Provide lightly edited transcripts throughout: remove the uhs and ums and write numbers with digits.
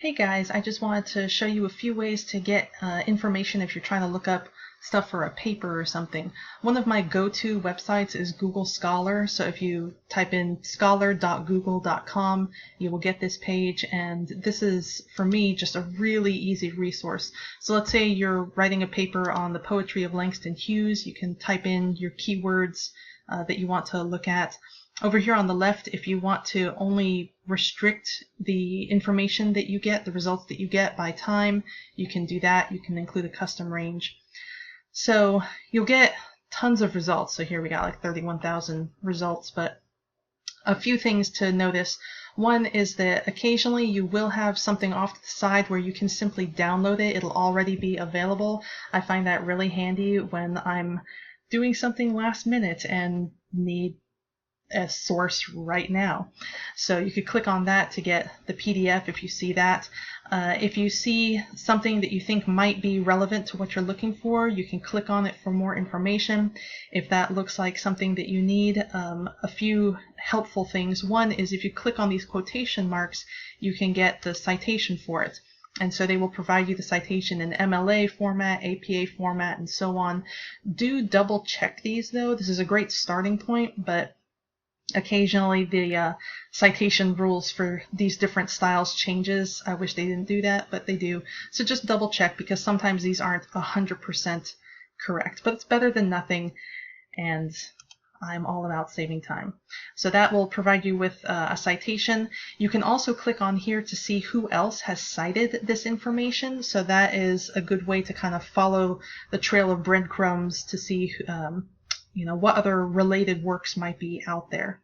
Hey guys, I just wanted to show you a few ways to get information if you're trying to look up stuff for a paper or something. One of my go-to websites is Google Scholar, so if you type in scholar.google.com, you will get this page, and this is, for me, just a really easy resource. So let's say you're writing a paper on the poetry of Langston Hughes. You can type in your keywords that you want to look at. Over here on the left, if you want to only restrict the information that you get, the results that you get by time, you can do that. You can include a custom range. So you'll get tons of results. So here we got like 31,000 results, but a few things to notice. One is that occasionally you will have something off to the side where you can simply download it. It'll already be available. I find that really handy when I'm doing something last minute and need a source right now. So you could click on that to get the PDF if you see that. If you see something that you think might be relevant to what you're looking for, you can click on it for more information. If that looks like something that you need, a few helpful things. One is if you click on these quotation marks, you can get the citation for it. And so they will provide you the citation in MLA format, APA format, and so on. Do double check these though. This is a great starting point, but occasionally the citation rules for these different styles changes. I wish they didn't do that, but they do. So just double check, because sometimes these aren't 100% correct, but it's better than nothing, and I'm all about saving time. So that will provide you with a citation. You can also click on here to see who else has cited this information. So that is a good way to kind of follow the trail of breadcrumbs to see what other related works might be out there.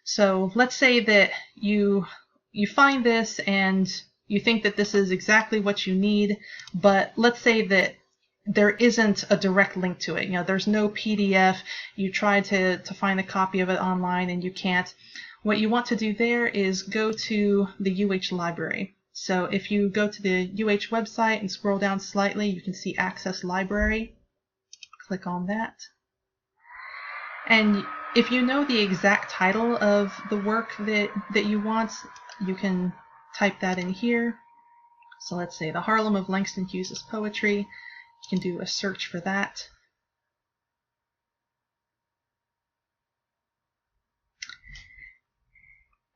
So let's say that you find this and you think that this is exactly what you need, but let's say that there isn't a direct link to it. There's no PDF. You try to find a copy of it online and you can't. What you want to do there is go to the UH library. So if you go to the UH website and scroll down slightly, you can see Access Library. Click on that. And if you know the exact title of the work that you want, you can type that in here. So let's say The Harlem of Langston Hughes' Poetry. You can do a search for that.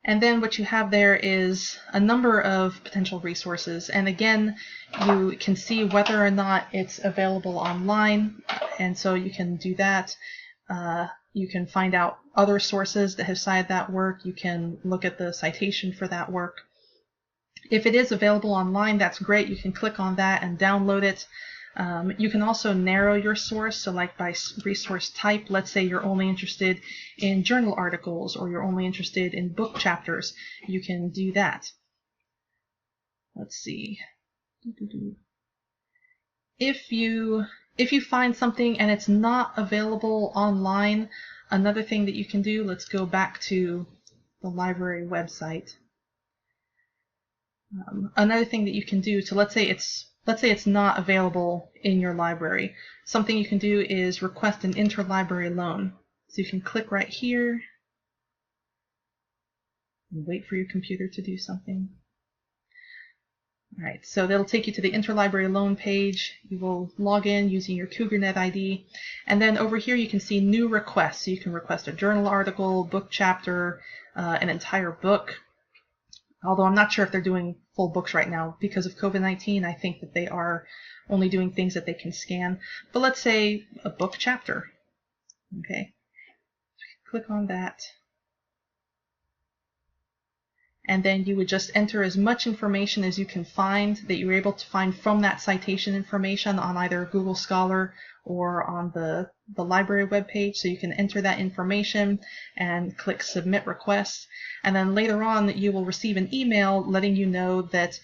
And then what you have there is a number of potential resources. And again, you can see whether or not it's available online. And so you can do that. You can find out other sources that have cited that work. You can look at the citation for that work. If it is available online, that's great. You can click on that and download it. You can also narrow your source, so like by resource type. Let's say you're only interested in journal articles, or you're only interested in book chapters. You can do that. Let's see. If you find something and it's not available online, another thing that you can do, let's go back to the library website. Another thing that you can do, so let's say it's not available in your library. Something you can do is request an interlibrary loan. So you can click right here and wait for your computer to do something. All right, so that'll take you to the interlibrary loan page. You will log in using your CougarNet ID. And then over here you can see new requests. So you can request a journal article, book chapter, an entire book. Although I'm not sure if they're doing full books right now because of COVID-19. I think that they are only doing things that they can scan. But let's say a book chapter. Okay, click on that. And then you would just enter as much information as you can find that you were able to find from that citation information on either Google Scholar or on the library webpage. So you can enter that information and click Submit Request. And then later on, you will receive an email letting you know that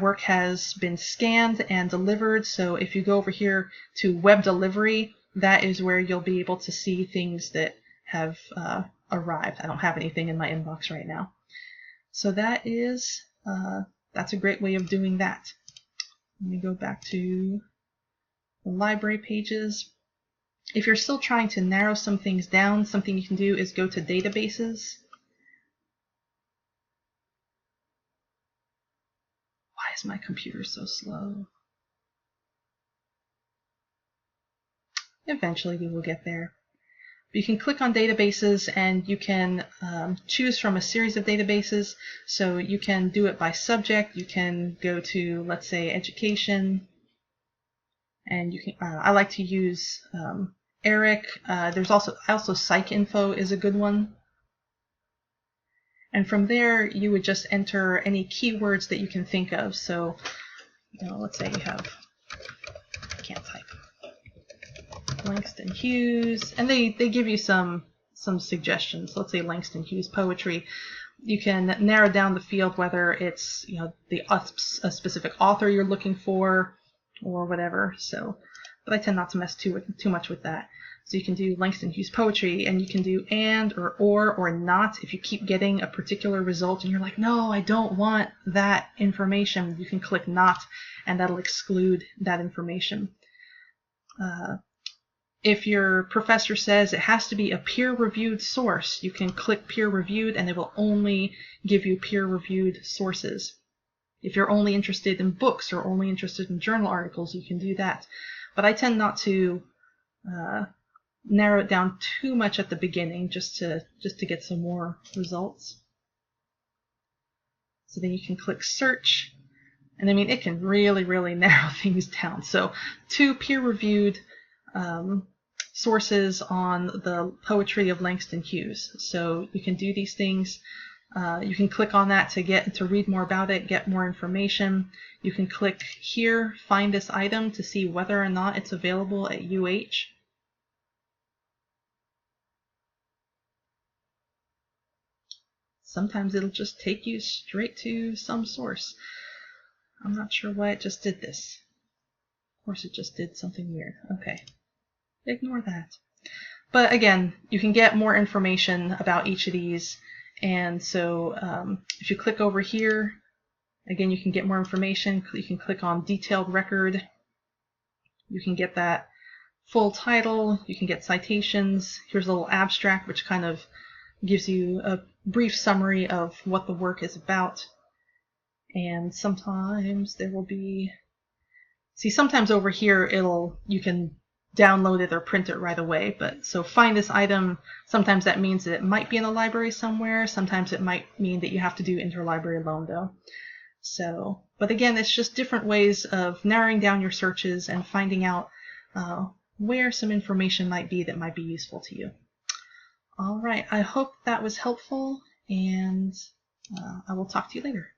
work has been scanned and delivered. So if you go over here to Web Delivery, that is where you'll be able to see things that have arrived. I don't have anything in my inbox right now. So that's a great way of doing that. Let me go back to the library pages. If you're still trying to narrow some things down, something you can do is go to databases. is my computer so slow? Eventually we will get there. You can click on databases and you can choose from a series of databases. So you can do it by subject. You can go to, let's say, education, and you can. I like to use ERIC. There's also PsycInfo is a good one. And from there, you would just enter any keywords that you can think of. So, let's say you have, I can't type, Langston Hughes, and they give you some suggestions. Let's say Langston Hughes poetry. You can narrow down the field, whether it's a specific author you're looking for or whatever. So, but I tend not to mess too much with that. So you can do Langston Hughes poetry, and you can do and or not. If you keep getting a particular result and you're like, no, I don't want that information, you can click not, and that'll exclude that information. If your professor says it has to be a peer-reviewed source, you can click peer-reviewed, and it will only give you peer-reviewed sources. If you're only interested in books or only interested in journal articles, you can do that. But I tend not to narrow it down too much at the beginning, just to get some more results. So then you can click search, and I mean it can really, really narrow things down. So 2 peer-reviewed sources on the poetry of Langston Hughes. So you can do these things. You can click on that to read more about it, get more information. You can click here, find this item, to see whether or not it's available at UH. Sometimes it'll just take you straight to some source. I'm not sure why it just did this. Of course it just did something weird. Okay. Ignore that. But again, you can get more information about each of these. And so if you click over here, again, you can get more information. You can click on detailed record. You can get that full title. You can get citations. Here's a little abstract, which kind of gives you a brief summary of what the work is about. And sometimes there will be, sometimes over here you can download it or print it right away. But so find this item, sometimes that means that it might be in a library somewhere. Sometimes it might mean that you have to do interlibrary loan though. So, but again, it's just different ways of narrowing down your searches and finding out where some information might be that might be useful to you. All right, I hope that was helpful, and I will talk to you later.